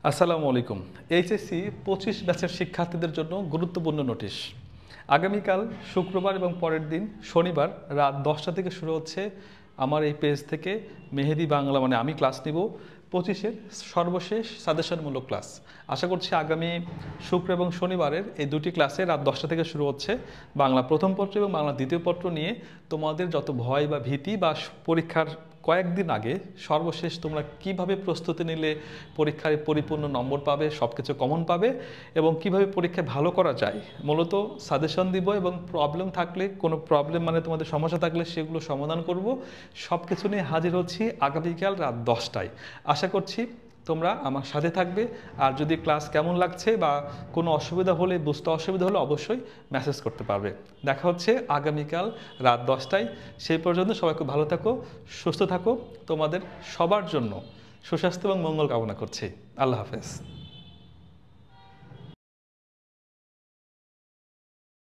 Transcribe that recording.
আসসালামু আলাইকুম। এইচএসসি 25 ব্যাচের শিক্ষার্থীদের জন্য গুরুত্বপূর্ণ নোটিশ। আগামীকাল শুক্রবার এবং পরের দিন শনিবার রাত 10টা থেকে শুরু হচ্ছে আমার এই পেজ থেকে মেহেদি বাংলা মানে আমি ক্লাস নিব 25-এর সর্বশেষ সাজেশনমূলক ক্লাস। আশা করছি আগামী শুক্র এবং শনিবারের এই দুটি ক্লাসে রাত 10টা থেকে শুরু হচ্ছে বাংলা প্রথম পত্র এবং বাংলা দ্বিতীয় পত্র নিয়ে তোমাদের যত ভয় বা ভীতি বা পরীক্ষার কয়েকদিন আগে সর্বশেষ তোমরা কিভাবে প্রস্তুতি নিলে পরীক্ষায় পরিপূর্ণ নম্বর পাবে, সব কিছু কমন পাবে এবং কিভাবে পরীক্ষায় ভালো করা যায় মূলত সাজেশন দিব এবং প্রবলেম থাকলে কোনো প্রবলেম মানে তোমাদের সমস্যা থাকলে সেগুলো সমাধান করব। সব কিছু নিয়ে হাজির হচ্ছি আগামীকাল রাত 10টায়। আশা করছি তোমরা আমার সাথে থাকবে। আর যদি ক্লাস কেমন লাগছে বা কোনো অসুবিধা হলে বুঝতে অসুবিধা হলে অবশ্যই মেসেজ করতে পারবে। দেখা হচ্ছে আগামীকাল রাত 10টায়। সেই পর্যন্ত সবাই খুব ভালো থাকো, সুস্থ থাকো। তোমাদের সবার জন্য সুস্বাস্থ্য এবং মঙ্গল কামনা করছি। আল্লাহ হাফেজ।